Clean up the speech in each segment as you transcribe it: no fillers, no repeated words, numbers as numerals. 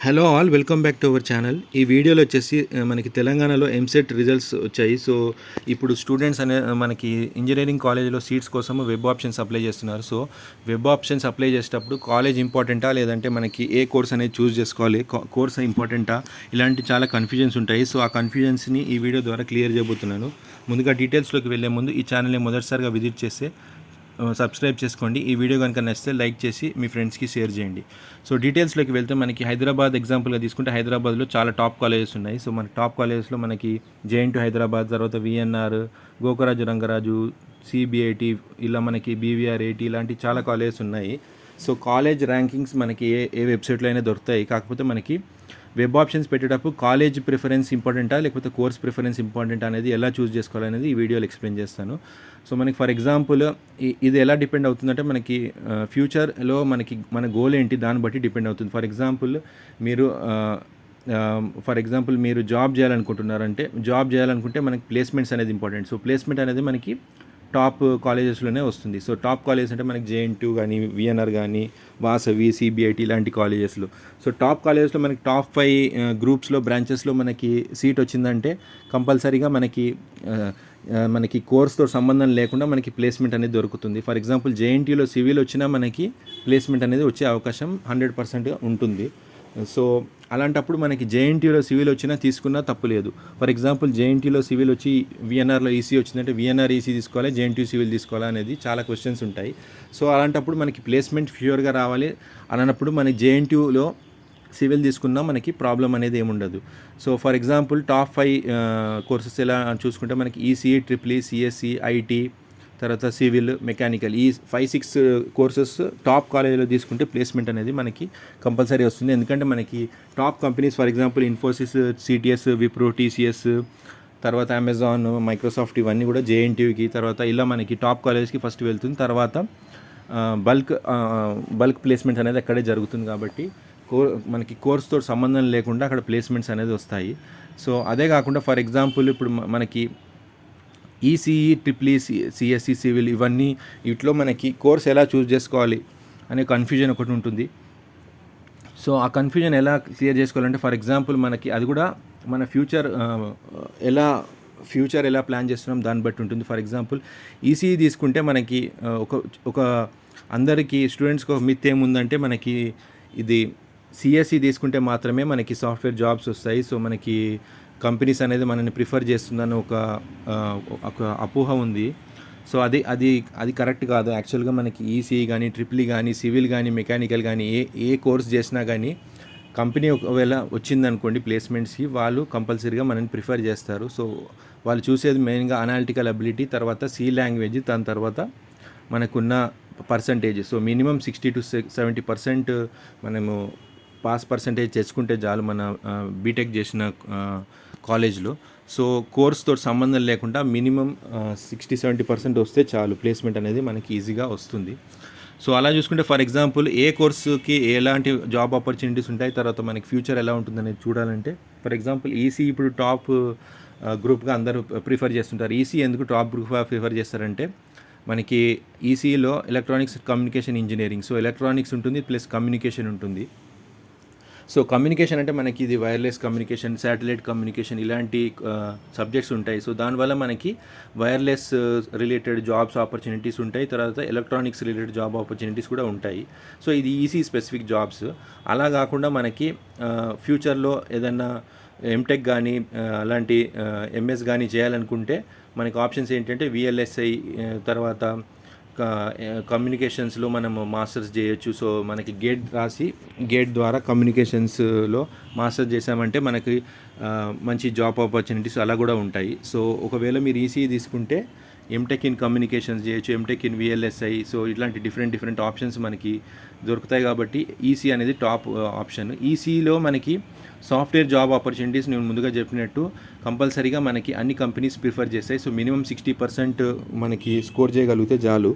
Hello all welcome back to our channel. ఈ వీడియోలో వచ్చేసి మనకి తెలంగాణలో ఎంసెట్ రిజల్ట్స్ వచ్చాయి. సో ఇప్పుడు స్టూడెంట్స్ మనకి ఇంజనీరింగ్ కాలేజీలో సీట్స్ కోసం వెబ్ ఆప్షన్స్ అప్లై చేస్తున్నారు. సో వెబ్ ఆప్షన్స్ అప్లై చేసేటప్పుడు కాలేజ్ ఇంపార్టెంటా లేదంటే మనకి ఏ కోర్స్ అనేది చూస్ చేసుకోవాలి, కోర్స్ ఇంపార్టెంటా, ఇలాంటి చాలా కన్ఫ్యూజన్స్ ఉంటాయి. సో ఆ కన్ఫ్యూజన్స్ని ఈ వీడియో ద్వారా క్లియర్ చేయబోతున్నాను. ముందుగా డీటెయిల్స్లోకి వెళ్ళే ముందు ఈ ఛానల్ని మొదటిసారిగా విజిట్ చేస్తే సబ్స్క్రైబ్ చేసుకోండి. ఈ వీడియో కనుక నచ్చితే లైక్ చేసి మీ ఫ్రెండ్స్కి షేర్ చేయండి. సో డీటెయిల్స్లోకి వెళ్తే మనకి హైదరాబాద్ ఎగ్జాంపుల్గా తీసుకుంటే హైదరాబాద్లో చాలా టాప్ కాలేజెస్ ఉన్నాయి. సో మన టాప్ కాలేజెస్లో మనకి జేఎన్‌టీయూ హైదరాబాద్, తర్వాత విఎన్ఆర్, గోకరాజు రంగరాజు, సిబిఐటి, ఇలా మనకి బీవీఆర్ఐటి ఇలాంటి చాలా కాలేజెస్ ఉన్నాయి. సో కాలేజ్ ర్యాంకింగ్స్ మనకి ఏ ఏ వెబ్సైట్లో అయినా దొరుకుతాయి. కాకపోతే మనకి వెబ్ ఆప్షన్స్ పెట్టేటప్పుడు కాలేజ్ ప్రిఫరెన్స్ ఇంపార్టెంటా లేకపోతే కోర్స్ ప్రిఫరెన్స్ ఇంపార్టెంటా అనేది ఎలా చూస్ చేసుకోవాలనేది ఈ వీడియోలో ఎక్స్ప్లెయిన్ చేస్తాను. సో మనకి ఫర్ ఎగ్జాంపుల్ ఇది ఎలా డిపెండ్ అవుతుందంటే మనకి ఫ్యూచర్లో మనకి మన గోల్ ఏంటి దాన్ని బట్టి డిపెండ్ అవుతుంది. మీరు ఫర్ ఎగ్జాంపుల్ మీరు జాబ్ చేయాలనుకుంటే మనకి ప్లేస్మెంట్స్ అనేది ఇంపార్టెంట్. సో ప్లేస్మెంట్ అనేది మనకి టాప్ కాలేజెస్లోనే వస్తుంది. సో టాప్ కాలేజెస్ అంటే మనకి జేఎన్‌టీయూ కానీ, విఎన్ఆర్ కానీ, వాసవి, సిబిఐటి ఇలాంటి కాలేజెస్లో. సో టాప్ కాలేజెస్లో మనకి టాప్ 5 గ్రూప్స్లో బ్రాంచెస్లో మనకి సీట్ వచ్చిందంటే కంపల్సరీగా మనకి కోర్స్తో సంబంధం లేకుండా మనకి ప్లేస్మెంట్ అనేది దొరుకుతుంది. ఫర్ ఎగ్జాంపుల్ జేఎన్‌టీయూలో సివిల్ వచ్చినా మనకి ప్లేస్మెంట్ అనేది వచ్చే అవకాశం 100% ఉంటుంది. సో అలాంటప్పుడు మనకి జేఎన్‌టీయూలో సివిల్ వచ్చినా తీసుకున్నా తప్పు లేదు. ఫర్ ఎగ్జాంపుల్ జేఎన్‌టీయూలో సివిల్ వచ్చి విఎన్ఆర్లో ఈసీ వచ్చిందంటే విఎన్ఆర్ ఈసీ తీసుకోవాలి, జేఎన్‌టీయూ సివిల్ తీసుకోవాలా అనేది చాలా క్వశ్చన్స్ ఉంటాయి. సో అలాంటప్పుడు మనకి ప్లేస్మెంట్ ష్యూర్గా రావాలి అన్నప్పుడు మనకి జేఎన్‌టీయూలో సివిల్ తీసుకున్నా మనకి ప్రాబ్లం అనేది ఏముండదు. So for example top 5 courses ఎలా చూసుకుంటే మనకి ECE, triple E, CSC, IT, తర్వాత సివిల్, మెకానికల్, ఈ 5-6 కోర్సెస్ టాప్ కాలేజీలో తీసుకుంటే ప్లేస్మెంట్ అనేది మనకి కంపల్సరీ వస్తుంది. ఎందుకంటే మనకి top companies for example Infosys, CTS, Wipro, TCS, తర్వాత అమెజాన్, మైక్రోసాఫ్ట్ ఇవన్నీ కూడా జేఎన్‌టీయూకి తర్వాత ఇలా మనకి టాప్ కాలేజ్కి ఫస్ట్ వెళ్తుంది. తర్వాత బల్క్ ప్లేస్మెంట్ అనేది అక్కడే జరుగుతుంది. కాబట్టి మనకి కోర్స్తో సంబంధం లేకుండా అక్కడ ప్లేస్మెంట్స్ అనేది వస్తాయి. సో అదే కాకుండా ఫర్ ఎగ్జాంపుల్ ఇప్పుడు మనకి ECE, triple E, CSC, civil ఇవన్నీ వీటిలో మనకి కోర్స్ ఎలా చూస్ చేసుకోవాలి అనే కన్ఫ్యూజన్ ఒకటి ఉంటుంది. సో ఆ కన్ఫ్యూజన్ ఎలా క్లియర్ చేసుకోవాలంటే ఫర్ ఎగ్జాంపుల్ మనకి అది కూడా మన ఫ్యూచర్ ఎలా ప్లాన్ చేస్తున్నాం దాన్ని బట్టి ఉంటుంది. ఫర్ ఎగ్జాంపుల్ ఈసీఈ తీసుకుంటే మనకి ఒక అందరికీ స్టూడెంట్స్కి ఒక మిత్ ఏముందంటే మనకి ఇది సిఎస్సి తీసుకుంటే మాత్రమే మనకి సాఫ్ట్వేర్ జాబ్స్ వస్తాయి. సో మనకి కంపెనీస్ అనేది మనల్ని ప్రిఫర్ చేస్తుందని ఒక అపోహ ఉంది. సో అది కరెక్ట్ కాదు. యాక్చువల్గా మనకి ఈసీఈ కానీ, ట్రిపుల్ ఈ కానీ, సివిల్ కానీ, మెకానికల్ కానీ ఏ కోర్స్ చేసినా కానీ కంపెనీ ఒకవేళ వచ్చిందనుకోండి ప్లేస్మెంట్స్కి, వాళ్ళు కంపల్సరీగా మనల్ని ప్రిఫర్ చేస్తారు. సో వాళ్ళు చూసేది మెయిన్గా అనాలిటికల్ అబిలిటీ, తర్వాత సి లాంగ్వేజ్, దాని తర్వాత మనకున్న పర్సంటేజ్. సో మినిమం 60-70% మనము పాస్ పర్సంటేజ్ తెచ్చుకుంటే చాలు మన బీటెక్ చేసిన కాలేజ్లో. సో కోర్స్తో సంబంధం లేకుండా మినిమం 60-70% వస్తే చాలు ప్లేస్మెంట్ అనేది మనకి ఈజీగా వస్తుంది. సో అలా చూసుకుంటే ఫర్ ఎగ్జాంపుల్ ఏ కోర్సుకి ఎలాంటి జాబ్ ఆపర్చునిటీస్ ఉంటాయి, తర్వాత మనకి ఫ్యూచర్ ఎలా ఉంటుందనేది చూడాలంటే ఫర్ ఎగ్జాంపుల్ ఈసీ ఇప్పుడు టాప్ గ్రూప్గా అందరూ ప్రిఫర్ చేస్తుంటారు. ఈసీ ఎందుకు టాప్ గ్రూప్గా ప్రిఫర్ చేస్తారంటే మనకి ఈసీలో electronics communication engineering, so electronics ఉంటుంది ప్లస్ కమ్యూనికేషన్ ఉంటుంది. సో కమ్యూనికేషన్ అంటే మనకి ఇది వైర్లెస్ కమ్యూనికేషన్, శాటిలైట్ కమ్యూనికేషన్ ఇలాంటి సబ్జెక్ట్స్ ఉంటాయి. సో దానివల్ల మనకి వైర్లెస్ రిలేటెడ్ జాబ్స్ ఆపర్చునిటీస్ ఉంటాయి, తర్వాత ఎలక్ట్రానిక్స్ రిలేటెడ్ జాబ్ ఆపర్చునిటీస్ కూడా ఉంటాయి. సో ఇది ఈసీ స్పెసిఫిక్ జాబ్స్. అలా కాకుండా మనకి ఫ్యూచర్లో ఏదన్నా ఎంటెక్ కానీ అలాంటి ఎంఎస్ కానీ చేయాలనుకుంటే మనకి ఆప్షన్స్ ఏంటంటే విఎల్ఎస్ఐ, తర్వాత కమ్యూనికేషన్స్లో మనము మాస్టర్స్ చేయొచ్చు. సో మనకి గేట్ ద్వారా కమ్యూనికేషన్స్లో మాస్టర్స్ చేసామంటే మనకి మంచి జాబ్ ఆపర్చునిటీస్ అలా కూడా ఉంటాయి. సో ఒకవేళ మీరు ఈసీ తీసుకుంటే ఎంటెక్ ఇన్ కమ్యూనికేషన్స్ చేయొచ్చు, ఎంటెక్ ఇన్ విఎల్ఎస్ఐ, సో ఇట్లాంటి డిఫరెంట్ ఆప్షన్స్ మనకి దొరుకుతాయి. కాబట్టి ఈసీ అనేది టాప్ ఆప్షన్. ఈసీలో మనకి సాఫ్ట్వేర్ జాబ్ ఆపర్చునిటీస్ నేను ముందుగా చెప్పినట్టు కంపల్సరీగా మనకి అన్ని కంపెనీస్ ప్రిఫర్ చేస్తాయి. సో మినిమం 60% మనకి స్కోర్ చేయగలిగితే చాలు.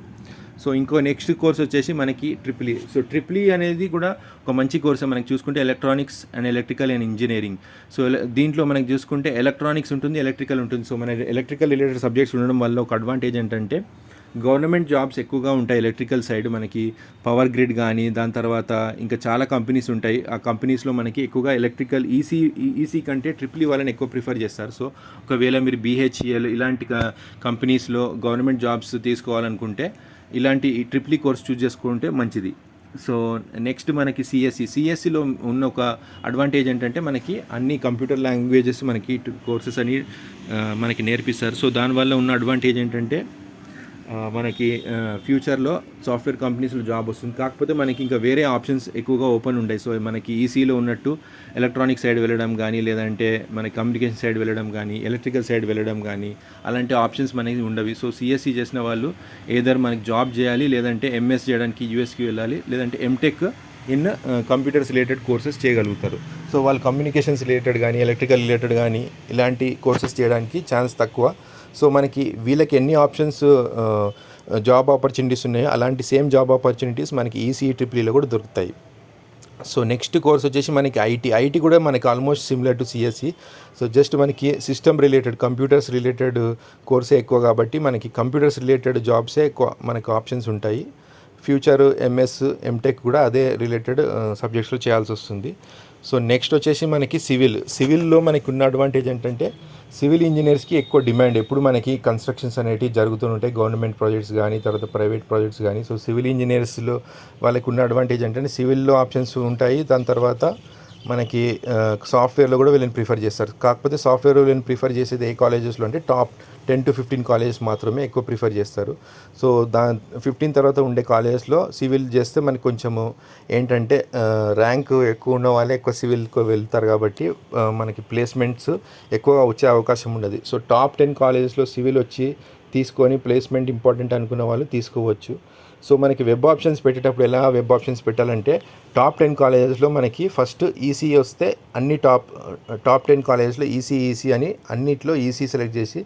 సో ఇంకో నెక్స్ట్ కోర్స్ వచ్చేసి మనకి triple E. So triple E అనేది కూడా ఒక మంచి కోర్స్ మనకి చూసుకుంటే electronics and electrical and engineering. So దీంట్లో మనకి చూసుకుంటే ఎలక్ట్రానిక్స్ ఉంటుంది, ఎలక్ట్రికల్ ఉంటుంది. సో మన ఎలక్ట్రికల్ రిలేటెడ్ సబ్జెక్ట్స్ ఉండడం వల్ల ఒక అడ్వాంటేజ్ ఏంటంటే గవర్నమెంట్ జాబ్స్ ఎక్కువగా ఉంటాయి ఎలక్ట్రికల్ సైడ్. మనకి పవర్ గ్రిడ్ కానీ, దాని తర్వాత ఇంకా చాలా కంపెనీస్ ఉంటాయి. ఆ కంపెనీస్లో మనకి ఎక్కువగా ఎలక్ట్రికల్ ఈసీ కంటే ట్రిపుల్ ఈ వాళ్ళని ఎక్కువ ప్రిఫర్ చేస్తారు. సో ఒకవేళ మీరు బీహెచ్ఈఎల్ ఇలాంటి కంపెనీస్లో గవర్నమెంట్ జాబ్స్ తీసుకోవాలనుకుంటే ఇలాంటి ట్రిపుల్ ఈ కోర్స్ చూస్ చేసుకుంటే మంచిది. సో నెక్స్ట్ మనకి సిఎస్సిలో ఉన్న ఒక అడ్వాంటేజ్ ఏంటంటే మనకి అన్ని కంప్యూటర్ లాంగ్వేజెస్ మనకి కోర్సెస్ అని మనకి నేర్పిస్తారు. సో దానివల్ల ఉన్న అడ్వాంటేజ్ ఏంటంటే మనకి ఫ్యూచర్లో సాఫ్ట్వేర్ కంపెనీస్లో జాబ్ వస్తుంది. కాకపోతే మనకి ఇంకా వేరే ఆప్షన్స్ ఎక్కువగా ఓపెన్ ఉంటాయి. సో మనకి ఈసీలో ఉన్నట్టు ఎలక్ట్రానిక్ సైడ్ వెళ్ళడం కానీ, లేదంటే మనకి కమ్యూనికేషన్ సైడ్ వెళ్ళడం కానీ, ఎలక్ట్రికల్ సైడ్ వెళ్ళడం కానీ అలాంటి ఆప్షన్స్ మనకి ఉండవి. సో సిఎస్సి చేసిన వాళ్ళు ఏదర్ మనకి జాబ్ చేయాలి, లేదంటే ఎంఎస్ చేయడానికి యూఎస్కి వెళ్ళాలి, లేదంటే MTech in computers related courses చేయగలుగుతారు. సో వాళ్ళు కమ్యూనికేషన్స్ రిలేటెడ్ కానీ, ఎలక్ట్రికల్ రిలేటెడ్ కానీ ఇలాంటి కోర్సెస్ చేయడానికి ఛాన్స్ తక్కువ. సో మనకి వీళ్ళకి ఎన్ని ఆప్షన్స్ జాబ్ ఆపర్చునిటీస్ ఉన్నాయో అలాంటి సేమ్ జాబ్ ఆపర్చునిటీస్ మనకి ఈసీఈ ట్రిపుల్ ఈలో కూడా దొరుకుతాయి. సో నెక్స్ట్ కోర్స్ వచ్చేసి మనకి ఐటీ కూడా మనకి almost similar to CSC. So just మనకి సిస్టమ్ రిలేటెడ్, కంప్యూటర్స్ రిలేటెడ్ కోర్సే ఎక్కువ కాబట్టి మనకి కంప్యూటర్స్ రిలేటెడ్ జాబ్సే ఎక్కువ మనకు ఆప్షన్స్ ఉంటాయి. ఫ్యూచర్ ఎంఎస్ ఎంటెక్ కూడా అదే రిలేటెడ్ సబ్జెక్ట్స్లో చేయాల్సి వస్తుంది. సో నెక్స్ట్ వచ్చేసి మనకి సివిల్లో మనకి ఉన్న అడ్వాంటేజ్ ఏంటంటే సివిల్ ఇంజనీర్స్కి ఎక్కువ డిమాండ్. ఎప్పుడు మనకి కన్స్ట్రక్షన్స్ అనేవి జరుగుతుంటాయి, గవర్నమెంట్ ప్రాజెక్ట్స్ కానీ, తర్వాత ప్రైవేట్ ప్రాజెక్ట్స్ కానీ. సో సివిల్ ఇంజనీర్స్లో వాళ్ళకి ఉన్న అడ్వాంటేజ్ ఏంటంటే సివిల్లో ఆప్షన్స్ ఉంటాయి. దాని తర్వాత మనకి సాఫ్ట్వేర్లో కూడా వీళ్ళని ప్రిఫర్ చేస్తారు. కాకపోతే సాఫ్ట్వేర్ వీళ్ళని ప్రిఫర్ చేసేది ఏ కాలేజెస్లో అంటే టాప్ 10 to 15 కాలేజెస్ మాత్రమే ఎక్కువ ప్రిఫర్ చేస్తారు. సో 15 తర్వాత ఉండే కాలేజెస్లో సివిల్ చేస్తే మనకి కొంచెము ఏంటంటే ర్యాంక్ ఎక్కువ ఉన్న వాళ్ళే ఎక్కువ సివిల్కి వెళ్తారు కాబట్టి మనకి ప్లేస్మెంట్స్ ఎక్కువ వచ్చే అవకాశం ఉండదు. సో టాప్ 10 కాలేజెస్లో సివిల్ వచ్చి తీసుకొని ప్లేస్మెంట్ ఇంపార్టెంట్ అనుకున్న వాళ్ళు తీసుకోవచ్చు. సో మనకి వెబ్ ఆప్షన్స్ పెట్టేటప్పుడు ఎలా వెబ్ ఆప్షన్స్ పెట్టాలంటే టాప్ 10 కాలేజెస్లో మనకి ఫస్ట్ ఈసీ వస్తే అన్ని టాప్ 10 కాలేజెస్లో ఈసీ అని అన్నిట్లో ఈసీ సెలెక్ట్ చేసి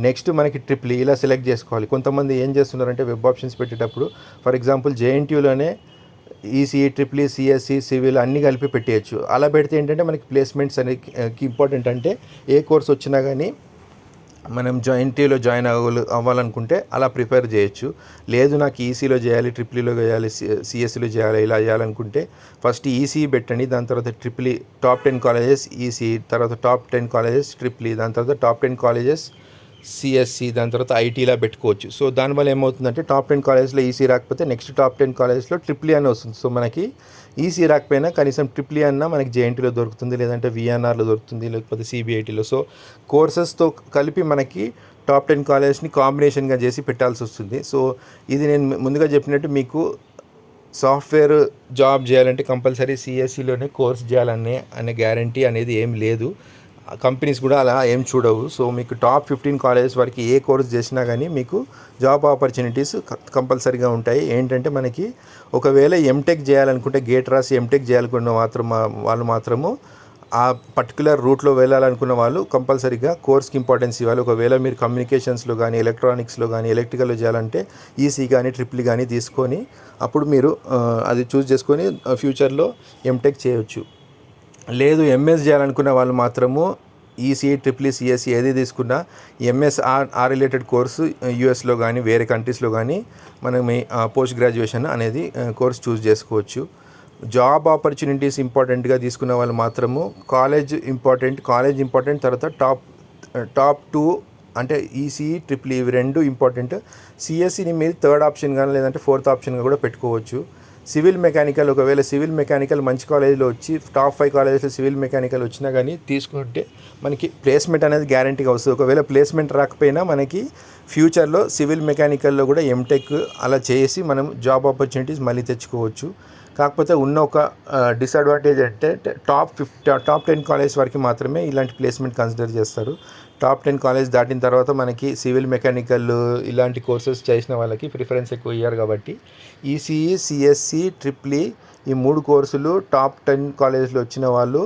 నెక్స్ట్ మనకి ట్రిపుల్ ఇలా సెలెక్ట్ చేసుకోవాలి. కొంతమంది ఏం చేస్తున్నారంటే వెబ్ ఆప్షన్స్ పెట్టేటప్పుడు ఫర్ ఎగ్జాంపుల్ జేఎన్టీయూలోనే ECE triple E CSC civil అన్నీ కలిపి పెట్టేయచ్చు. అలా పెడితే ఏంటంటే మనకి ప్లేస్మెంట్స్ అనేది ఇంపార్టెంట్. అంటే ఏ కోర్స్ వచ్చినా కానీ మనం ఎన్టీయూలో జాయిన్ అవ్వాలనుకుంటే అలా ప్రిపేర్ చేయొచ్చు. లేదు నాకు ఈసీలో చేయాలి, ట్రిపుల్ ఈలో చేయాలి, సిఎస్సిలో చేయాలి, ఇలా చేయాలనుకుంటే ఫస్ట్ ఈసీ పెట్టండి. దాని తర్వాత triple E top 10 colleges EC, తర్వాత టాప్ 10 కాలేజెస్ ట్రిపుల్ ఈ, దాని తర్వాత టాప్ 10 కాలేజెస్ సిఎస్సి, దాని తర్వాత ఐటీలా పెట్టుకోవచ్చు. సో దానివల్ల ఏమవుతుందంటే టాప్ 10 కాలేజెస్లో ఈసీ రాకపోతే నెక్స్ట్ టాప్ 10 కాలేజెస్లో ట్రిపుల్ ఈ అని వస్తుంది. సో మనకి ఈసీ రాకపోయినా కనీసం ట్రిపుల్ ఈ అన్నా మనకి జేఎన్టీలో దొరుకుతుంది, లేదంటే విఎన్ఆర్లో దొరుకుతుంది, లేకపోతే సిబిఐటీలో. సో కోర్సెస్తో కలిపి మనకి టాప్ 10 కాలేజెస్ని కాంబినేషన్గా చేసి పెట్టాల్సి వస్తుంది. సో ఇది నేను ముందుగా చెప్పినట్టు మీకు సాఫ్ట్వేర్ జాబ్ చేయాలంటే కంపల్సరీ సిఎస్సిలోనే కోర్స్ చేయాలనే గ్యారంటీ అనేది ఏం లేదు. కంపెనీస్ కూడా అలా ఏం చూడవు. సో మీకు టాప్ 15 కాలేజెస్ వరకు ఏ కోర్స్ చేసినా కానీ మీకు జాబ్ ఆపర్చునిటీస్ కంపల్సరీగా ఉంటాయి. ఏంటంటే మనకి ఒకవేళ ఎంటెక్ చేయాలనుకుంటే గేట్ రాసి ఎంటెక్ చేయాలనుకున్న వాళ్ళు మాత్రము ఆ పర్టికులర్ రూట్లో వెళ్ళాలనుకున్న వాళ్ళు కంపల్సరీగా కోర్స్కి ఇంపార్టెన్స్ ఇవ్వాలి. ఒకవేళ మీరు కమ్యూనికేషన్స్లో కానీ, ఎలక్ట్రానిక్స్లో కానీ, ఎలక్ట్రికల్లో చేయాలంటే ఈసీ కానీ ట్రిపుల్ కానీ తీసుకొని అప్పుడు మీరు అది చూస్ చేసుకొని ఫ్యూచర్లో ఎంటెక్ చేయొచ్చు. లేదు ఎంఎస్ చేయాలనుకున్న వాళ్ళు మాత్రము ఈసీ ట్రిపుల్ ఈ సిఎస్సి ఏది తీసుకున్నా ఎంఎస్ ఆ రిలేటెడ్ కోర్సు యూఎస్లో కానీ వేరే కంట్రీస్లో కానీ మనం పోస్ట్ గ్రాడ్యుయేషన్ అనేది కోర్స్ చూస్ చేసుకోవచ్చు. జాబ్ ఆపర్చునిటీస్ ఇంపార్టెంట్గా తీసుకున్న వాళ్ళు మాత్రము కాలేజ్ ఇంపార్టెంట్ తర్వాత టాప్ 2 అంటే ఈసీ ట్రిపుల్ ఇవి రెండు ఇంపార్టెంట్. సిఎస్సిని మీరు థర్డ్ ఆప్షన్ కానీ లేదంటే ఫోర్త్ ఆప్షన్గా కూడా పెట్టుకోవచ్చు. సివిల్ మెకానికల్, ఒకవేళ సివిల్ మెకానికల్ మంచి కాలేజీలో వచ్చి టాప్ 5 కాలేజెస్లో సివిల్ మెకానికల్ వచ్చినా కానీ తీసుకుంటే మనకి ప్లేస్మెంట్ అనేది గ్యారంటీగా వస్తుంది. ఒకవేళ ప్లేస్మెంట్ రాకపోయినా మనకి ఫ్యూచర్లో సివిల్ మెకానికల్లో కూడా ఎంటెక్ అలా చేసి మనం జాబ్ ఆపర్చునిటీస్ మళ్ళీ తెచ్చుకోవచ్చు. కాకపోతే ఉన్న ఒక డిసడ్వాంటేజ్ అంటే టాప్ 10 కాలేజ్ వరకు మాత్రమే ఇలాంటి ప్లేస్మెంట్ కన్సిడర్ చేస్తారు. టాప్ 10 కాలేజ్ దాటిన తర్వాత మనకి సివిల్ మెకానికల్ ఇలాంటి కోర్సెస్ చేసిన వాళ్ళకి ప్రిఫరెన్స్ ఎక్కువ ఇయ్యారు కాబట్టి ఈసీఈ సిఎస్సి ట్రిపుల్ ఈ 3 కోర్సులు టాప్ 10 కాలేజ్లో వచ్చిన వాళ్ళు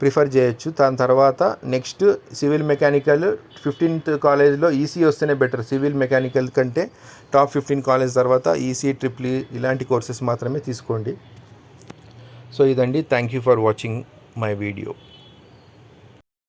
ప్రిఫర్ చేయొచ్చు. దాని తర్వాత నెక్స్ట్ సివిల్ మెకానికల్ 15th కాలేజ్లో ఈసీ వస్తేనే బెటర్. సివిల్ మెకానికల్ కంటే టాప్ 15 కాలేజ్ తర్వాత ఈసీ ట్రిపుల్ ఇలాంటి కోర్సెస్ మాత్రమే తీసుకోండి. సో ఇదండి. Thank you for watching my video.